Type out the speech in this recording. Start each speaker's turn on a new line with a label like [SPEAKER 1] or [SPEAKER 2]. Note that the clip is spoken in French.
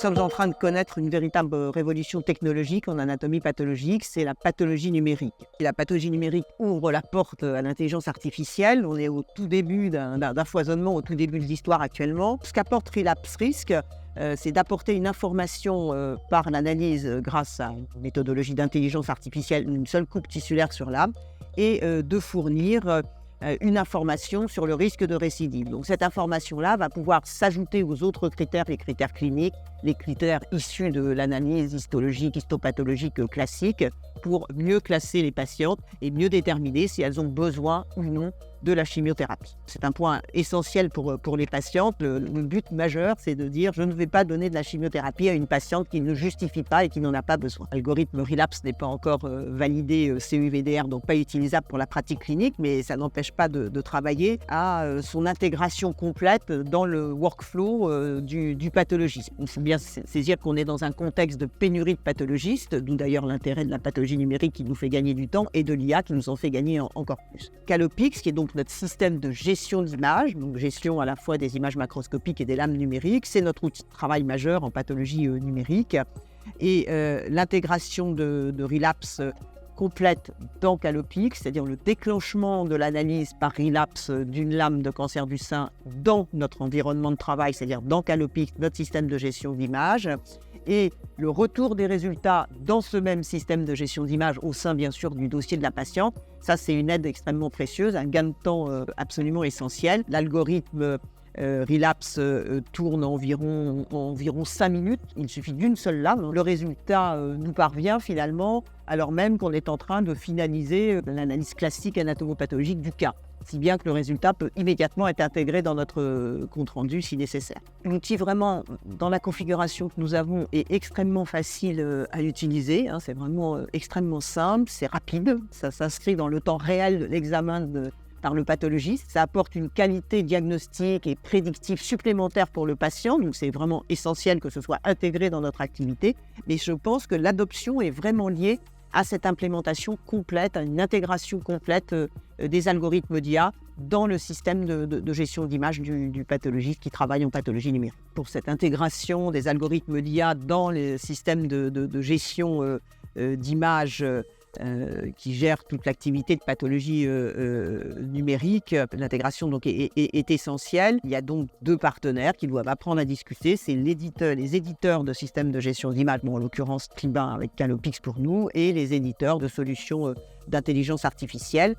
[SPEAKER 1] sommes en train de connaître une véritable révolution technologique en anatomie pathologique, c'est la pathologie numérique. Et la pathologie numérique ouvre la porte à l'intelligence artificielle. On est au tout début d'un foisonnement, au tout début de l'histoire actuellement. Ce qu'apporte Relapse Risk, c'est d'apporter une information par l'analyse grâce à une méthodologie d'intelligence artificielle, une seule coupe tissulaire sur l'âme, et de fournir une information sur le risque de récidive. Donc cette information-là va pouvoir s'ajouter aux autres critères, les critères cliniques, les critères issus de l'analyse histologique, histopathologique classique, pour mieux classer les patientes et mieux déterminer si elles ont besoin ou non de la chimiothérapie. C'est un point essentiel pour les patientes. Le but majeur, c'est de dire « je ne vais pas donner de la chimiothérapie à une patiente qui ne justifie pas et qui n'en a pas besoin ». L'algorithme Relapse n'est pas encore validé CUVDR, donc pas utilisable pour la pratique clinique, mais ça n'empêche pas de travailler à son intégration complète dans le workflow du pathologiste. Il faut bien saisir qu'on est dans un contexte de pénurie de pathologistes, d'où d'ailleurs l'intérêt de la pathologie numérique qui nous fait gagner du temps et de l'IA qui nous en fait gagner encore plus. Callopix, qui est donc notre système de gestion d'images, donc gestion à la fois des images macroscopiques et des lames numériques, c'est notre outil de travail majeur en pathologie numérique. Et l'intégration de Relapse complète dans Callopix, c'est-à-dire le déclenchement de l'analyse par Relapse d'une lame de cancer du sein dans notre environnement de travail, c'est-à-dire dans Callopix, notre système de gestion d'images, et le retour des résultats dans ce même système de gestion d'images au sein, bien sûr, du dossier de la patiente. Ça, c'est une aide extrêmement précieuse, un gain de temps absolument essentiel. L'algorithme Relapse tourne environ 5 minutes. Il suffit d'une seule lame. Le résultat nous parvient finalement alors même qu'on est en train de finaliser l'analyse classique anatomopathologique du cas. Si bien que le résultat peut immédiatement être intégré dans notre compte-rendu si nécessaire. L'outil vraiment, dans la configuration que nous avons, est extrêmement facile à utiliser. C'est vraiment extrêmement simple, c'est rapide. Ça s'inscrit dans le temps réel de l'examen par le pathologiste. Ça apporte une qualité diagnostique et prédictive supplémentaire pour le patient. Donc c'est vraiment essentiel que ce soit intégré dans notre activité. Mais je pense que l'adoption est vraiment liée à cette implémentation complète, à une intégration complète des algorithmes d'IA dans le système de gestion d'images du pathologiste qui travaille en pathologie numérique. Pour cette intégration des algorithmes d'IA dans les systèmes de gestion d'images qui gèrent toute l'activité de pathologie numérique, l'intégration donc est essentielle. Il y a donc 2 partenaires qui doivent apprendre à discuter. C'est les éditeurs de systèmes de gestion d'images, en l'occurrence Clibin avec Callopix pour nous, et les éditeurs de solutions d'intelligence artificielle.